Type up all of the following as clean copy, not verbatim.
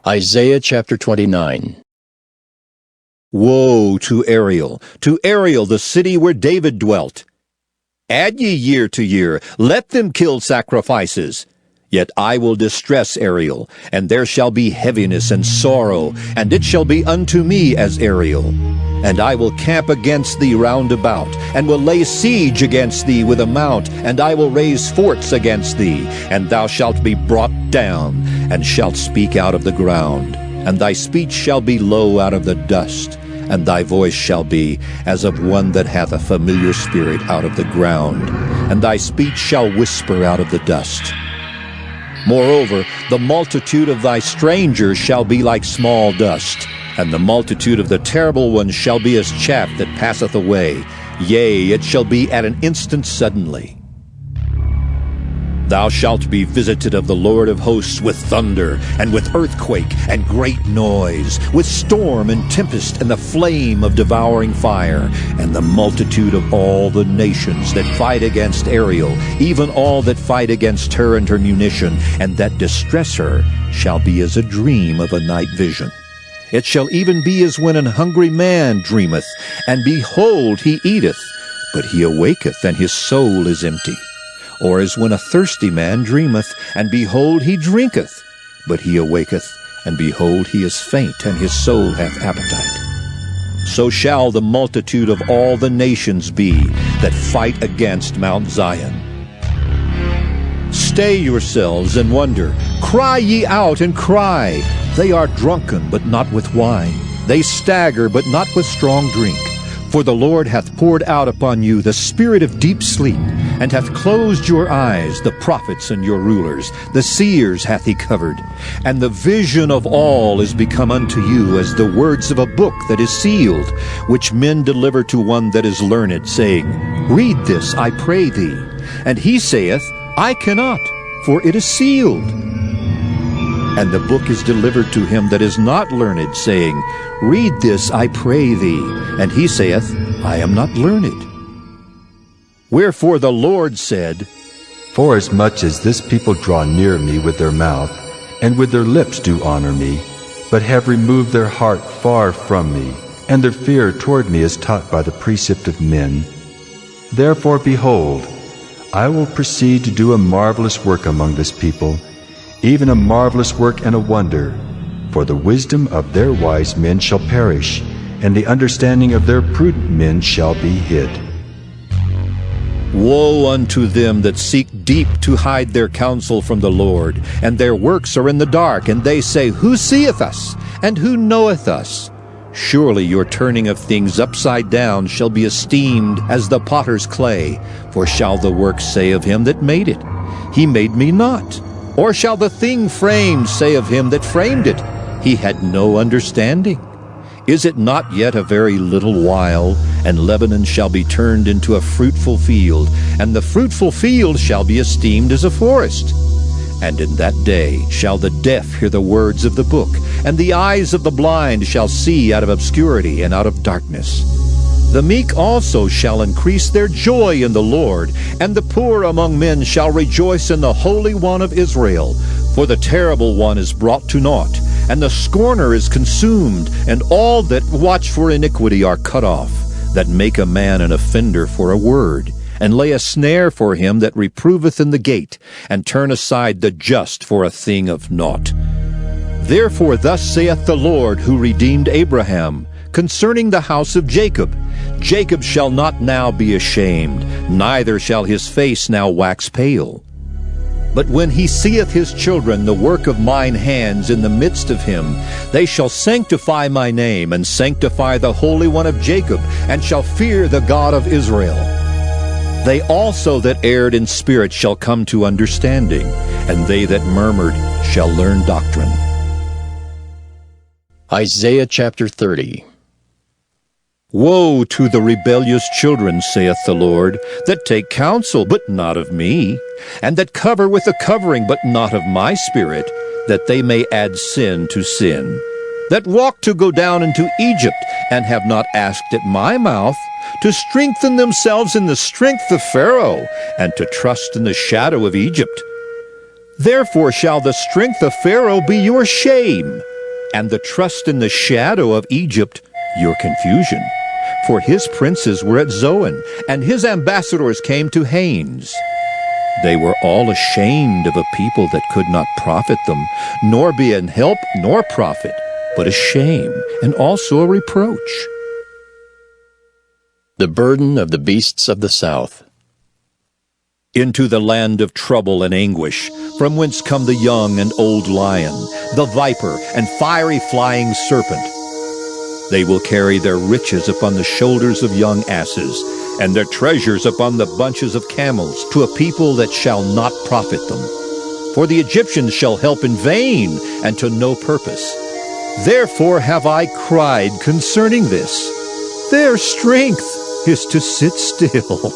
Isaiah chapter 29. Woe to Ariel, the city where David dwelt! Add ye year to year, let them kill sacrifices. Yet I will distress Ariel, and there shall be heaviness and sorrow, and it shall be unto me as Ariel. And I will camp against thee round about, and will lay siege against thee with a mount, and I will raise forts against thee, and thou shalt be brought down, and shalt speak out of the ground. And thy speech shall be low out of the dust, and thy voice shall be as of one that hath a familiar spirit out of the ground, and thy speech shall whisper out of the dust. Moreover, the multitude of thy strangers shall be like small dust, and the multitude of the terrible ones shall be as chaff that passeth away. Yea, it shall be at an instant suddenly. Thou shalt be visited of the Lord of hosts with thunder, and with earthquake, and great noise, with storm and tempest, and the flame of devouring fire, and the multitude of all the nations that fight against Ariel, even all that fight against her and her munition, and that distress her, shall be as a dream of a night vision. It shall even be as when an hungry man dreameth, and behold, he eateth, but he awaketh, and his soul is empty. Or as when a thirsty man dreameth, and behold, he drinketh, but he awaketh, and behold, he is faint, and his soul hath appetite. So shall the multitude of all the nations be that fight against Mount Zion. Stay yourselves and wonder. Cry ye out and cry. They are drunken, but not with wine. They stagger, but not with strong drink. For the Lord hath poured out upon you the spirit of deep sleep, and hath closed your eyes, the prophets and your rulers. The seers hath he covered. And the vision of all is become unto you as the words of a book that is sealed, which men deliver to one that is learned, saying, Read this, I pray thee. And he saith, I cannot, for it is sealed. And the book is delivered to him that is not learned, saying, Read this, I pray thee. And he saith, I am not learned. Wherefore the Lord said, Forasmuch as this people draw near me with their mouth, and with their lips do honor me, but have removed their heart far from me, and their fear toward me is taught by the precept of men. Therefore, behold, I will proceed to do a marvelous work among this people, even a marvelous work and a wonder. For the wisdom of their wise men shall perish, and the understanding of their prudent men shall be hid. Woe unto them that seek deep to hide their counsel from the Lord, and their works are in the dark, and they say, Who seeth us, and who knoweth us? Surely your turning of things upside down shall be esteemed as the potter's clay. For shall the work say of him that made it, He made me not? Or shall the thing framed say of him that framed it, He had no understanding? Is it not yet a very little while, and Lebanon shall be turned into a fruitful field, and the fruitful field shall be esteemed as a forest? And in that day shall the deaf hear the words of the book, and the eyes of the blind shall see out of obscurity and out of darkness. The meek also shall increase their joy in the Lord, and the poor among men shall rejoice in the Holy One of Israel. For the terrible one is brought to naught, and the scorner is consumed, and all that watch for iniquity are cut off, that make a man an offender for a word, and lay a snare for him that reproveth in the gate, and turn aside the just for a thing of naught. Therefore thus saith the Lord, who redeemed Abraham, concerning the house of Jacob, Jacob shall not now be ashamed, neither shall his face now wax pale. But when he seeth his children, the work of mine hands in the midst of him, they shall sanctify my name, and sanctify the Holy One of Jacob, and shall fear the God of Israel. They also that erred in spirit shall come to understanding, and they that murmured shall learn doctrine. Isaiah chapter 30. Woe to the rebellious children, saith the Lord, that take counsel, but not of me, and that cover with a covering, but not of my spirit, that they may add sin to sin, that walk to go down into Egypt, and have not asked at my mouth, to strengthen themselves in the strength of Pharaoh, and to trust in the shadow of Egypt. Therefore shall the strength of Pharaoh be your shame, and the trust in the shadow of Egypt your confusion. For his princes were at Zoan, and his ambassadors came to Hanes. They were all ashamed of a people that could not profit them, nor be an help nor profit, but a shame, and also a reproach. The burden of the beasts of the south. Into the land of trouble and anguish, from whence come the young and old lion, the viper and fiery flying serpent. They will carry their riches upon the shoulders of young asses, and their treasures upon the bunches of camels, to a people that shall not profit them. For the Egyptians shall help in vain, and to no purpose. Therefore have I cried concerning this. Their strength is to sit still.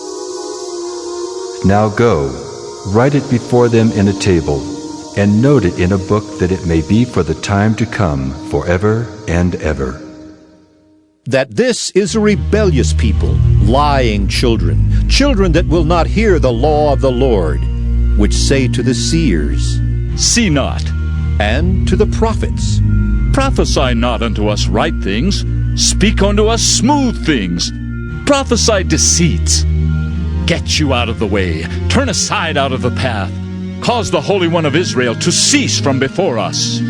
Now go, write it before them in a table, and note it in a book, that it may be for the time to come, forever and ever. That this is a rebellious people, lying children, children that will not hear the law of the Lord, which say to the seers, See not, and to the prophets, prophesy not unto us right things, speak unto us smooth things, prophesy deceits. Get you out of the way, turn aside out of the path, cause the Holy One of Israel to cease from before us.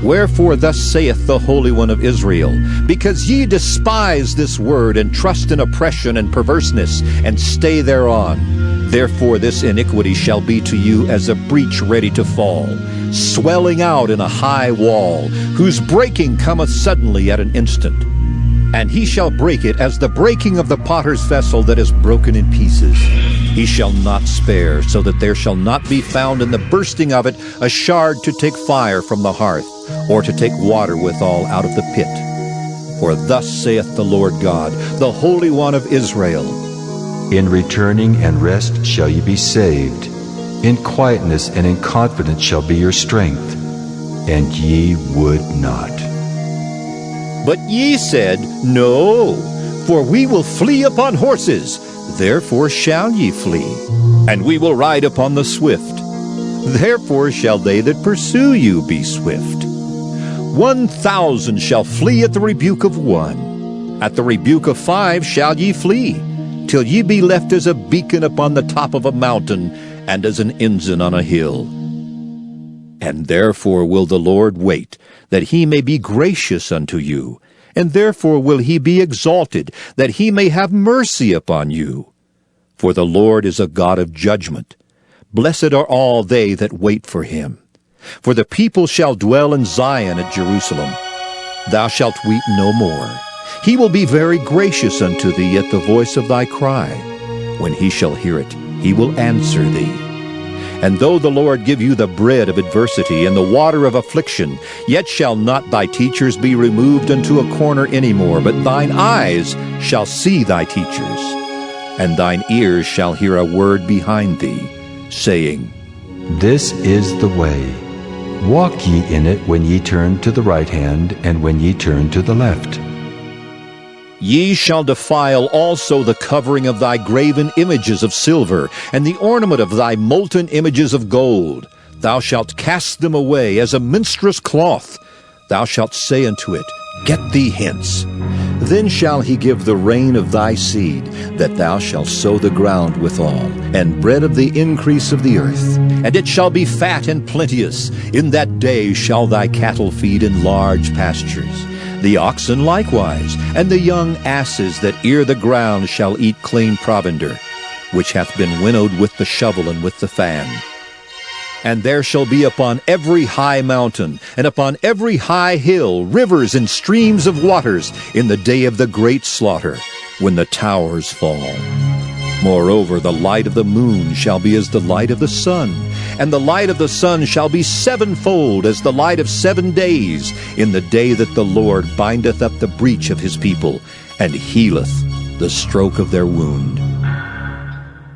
Wherefore thus saith the Holy One of Israel, because ye despise this word, and trust in oppression and perverseness, and stay thereon, therefore this iniquity shall be to you as a breach ready to fall, swelling out in a high wall, whose breaking cometh suddenly at an instant. And he shall break it as the breaking of the potter's vessel that is broken in pieces. He shall not spare, so that there shall not be found in the bursting of it a shard to take fire from the hearth, or to take water withal out of the pit. For thus saith the Lord God, the Holy One of Israel, In returning and rest shall ye be saved. In quietness and in confidence shall be your strength. And ye would not. But ye said, No, for we will flee upon horses, therefore shall ye flee. And we will ride upon the swift, therefore shall they that pursue you be swift. 1,000 shall flee at the rebuke of one. At the rebuke of 5 shall ye flee, till ye be left as a beacon upon the top of a mountain, and as an ensign on a hill. And therefore will the Lord wait, that he may be gracious unto you, and therefore will he be exalted, that he may have mercy upon you. For the Lord is a God of judgment. Blessed are all they that wait for him. For the people shall dwell in Zion at Jerusalem. Thou shalt weep no more. He will be very gracious unto thee at the voice of thy cry. When he shall hear it, he will answer thee. And though the Lord give you the bread of adversity and the water of affliction, yet shall not thy teachers be removed unto a corner any more, but thine eyes shall see thy teachers, and thine ears shall hear a word behind thee, saying, This is the way. Walk ye in it when ye turn to the right hand, and when ye turn to the left. Ye shall defile also the covering of thy graven images of silver, and the ornament of thy molten images of gold. Thou shalt cast them away as a minstrel's cloth. Thou shalt say unto it, Get thee hence. Then shall he give the rain of thy seed, that thou shalt sow the ground withal, and bread of the increase of the earth. And it shall be fat and plenteous. In that day shall thy cattle feed in large pastures. The oxen likewise, and the young asses that ear the ground shall eat clean provender, which hath been winnowed with the shovel and with the fan. And there shall be upon every high mountain, and upon every high hill, rivers and streams of waters in the day of the great slaughter, when the towers fall. Moreover, the light of the moon shall be as the light of the sun, and the light of the sun shall be sevenfold as the light of 7 days, in the day that the Lord bindeth up the breach of his people, and healeth the stroke of their wound.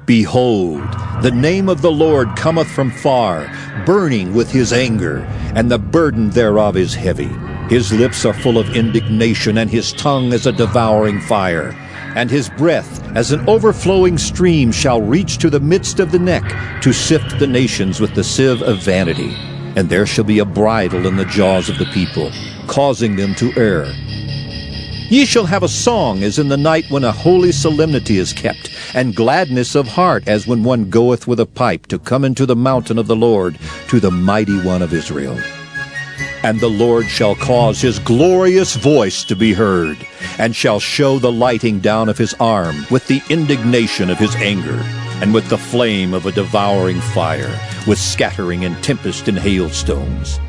Behold, the name of the Lord cometh from far, burning with his anger, and the burden thereof is heavy. His lips are full of indignation, and his tongue as a devouring fire. And his breath as an overflowing stream shall reach to the midst of the neck, to sift the nations with the sieve of vanity. and there shall be a bridle in the jaws of the people, causing them to err. Ye shall have a song as in the night when a holy solemnity is kept, and gladness of heart as when one goeth with a pipe to come into the mountain of the Lord, to the mighty one of Israel. And the Lord shall cause his glorious voice to be heard, and shall show the lighting down of his arm with the indignation of his anger, and with the flame of a devouring fire, with scattering and tempest and hailstones.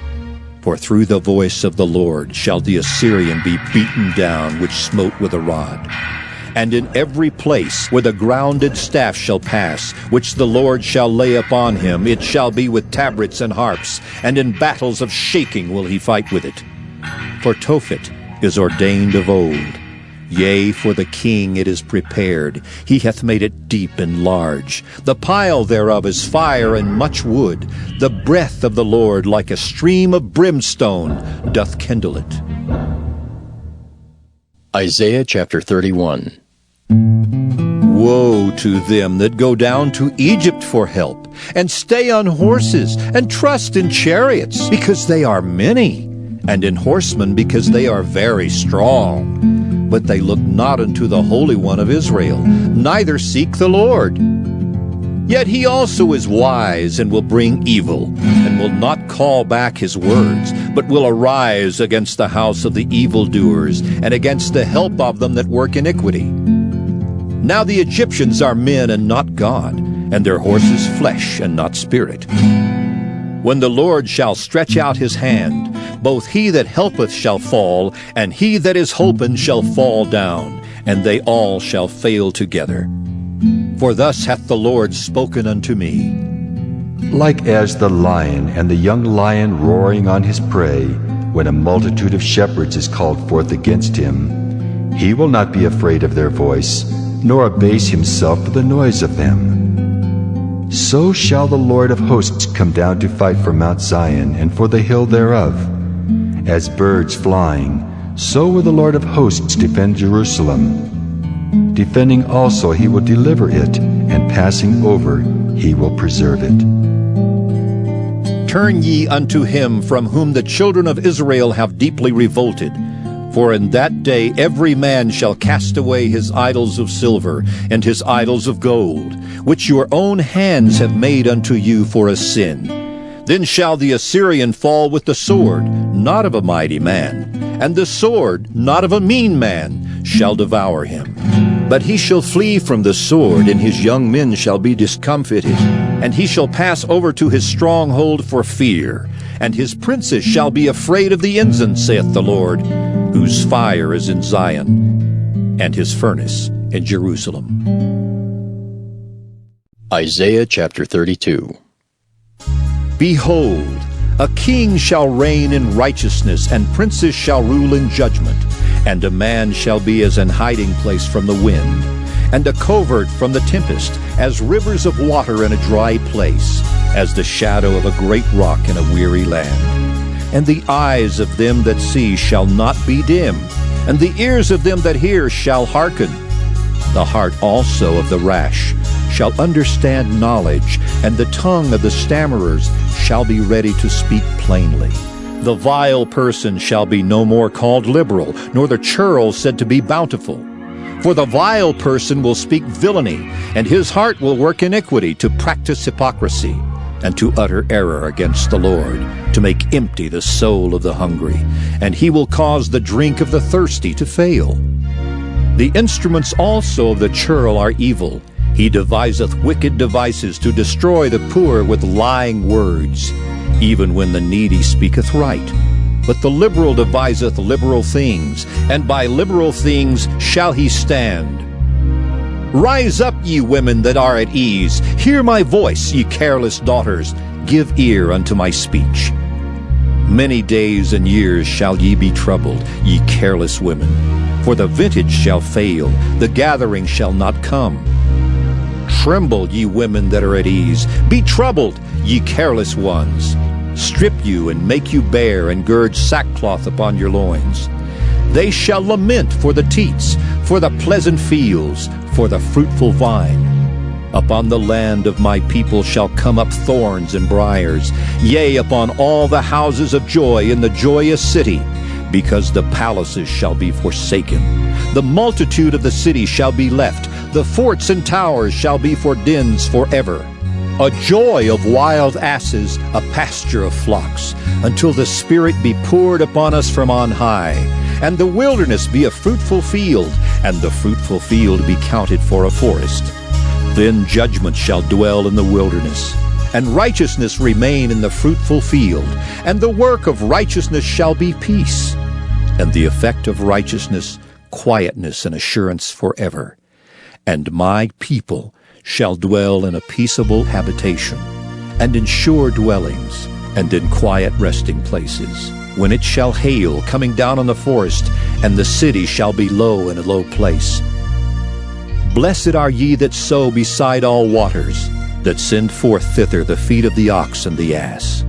For through the voice of the Lord shall the Assyrian be beaten down, which smote with a rod. And in every place where the grounded staff shall pass, which the Lord shall lay upon him, it shall be with tabrets and harps, and in battles of shaking will he fight with it. For Tophet is ordained of old. Yea, for the king it is prepared. He hath made it deep and large. The pile thereof is fire and much wood. The breath of the Lord like a stream of brimstone doth kindle it. Isaiah chapter 31. Woe to them that go down to Egypt for help, and stay on horses, and trust in chariots, because they are many, and in horsemen, because they are very strong. But they look not unto the Holy One of Israel, neither seek the Lord. Yet he also is wise, and will bring evil, and will not call back his words, but will arise against the house of the evildoers, and against the help of them that work iniquity. Now the Egyptians are men and not God, and their horses flesh and not spirit. When the Lord shall stretch out his hand, both he that helpeth shall fall, and he that is holpen shall fall down, and they all shall fail together. For thus hath the Lord spoken unto me. Like as the lion and the young lion roaring on his prey, when a multitude of shepherds is called forth against him, he will not be afraid of their voice, nor abase himself for the noise of them. So shall the Lord of hosts come down to fight for Mount Zion and for the hill thereof. As birds flying, so will the Lord of hosts defend Jerusalem. Defending also he will deliver it, and passing over he will preserve it. Turn ye unto him from whom the children of Israel have deeply revolted. For in that day every man shall cast away his idols of silver and his idols of gold, which your own hands have made unto you for a sin. Then shall the Assyrian fall with the sword, not of a mighty man, and the sword, not of a mean man, shall devour him. But he shall flee from the sword, and his young men shall be discomfited, and he shall pass over to his stronghold for fear, and his princes shall be afraid of the ensign, saith the Lord, whose fire is in Zion, and his furnace in Jerusalem. Isaiah chapter 32. Behold, a king shall reign in righteousness, and princes shall rule in judgment. And a man shall be as an hiding place from the wind, and a covert from the tempest, as rivers of water in a dry place, as the shadow of a great rock in a weary land. And the eyes of them that see shall not be dim, and the ears of them that hear shall hearken. The heart also of the rash shall understand knowledge, and the tongue of the stammerers shall be ready to speak plainly. The vile person shall be no more called liberal, nor the churl said to be bountiful. For the vile person will speak villainy, and his heart will work iniquity, to practice hypocrisy, and to utter error against the Lord, to make empty the soul of the hungry, and he will cause the drink of the thirsty to fail. The instruments also of the churl are evil. He deviseth wicked devices to destroy the poor with lying words, even when the needy speaketh right. But the liberal deviseth liberal things, and by liberal things shall he stand. Rise up, ye women that are at ease. Hear my voice, ye careless daughters. Give ear unto my speech. Many days and years shall ye be troubled, ye careless women. For the vintage shall fail, the gathering shall not come. Tremble, ye women that are at ease. Be troubled, ye careless ones. Strip you and make you bare, and gird sackcloth upon your loins. They shall lament for the teats, for the pleasant fields, for the fruitful vine. Upon the land of my people shall come up thorns and briars, yea, upon all the houses of joy in the joyous city, because the palaces shall be forsaken. The multitude of the city shall be left, the forts and towers shall be for dens forever. A joy of wild asses, a pasture of flocks, until the Spirit be poured upon us from on high, and the wilderness be a fruitful field, and the fruitful field be counted for a forest. Then judgment shall dwell in the wilderness, and righteousness remain in the fruitful field, and the work of righteousness shall be peace, and the effect of righteousness quietness and assurance forever. And my people shall dwell in a peaceable habitation, and in sure dwellings, and in quiet resting places, when it shall hail coming down on the forest, and the city shall be low in a low place. Blessed are ye that sow beside all waters, that send forth thither the feet of the ox and the ass.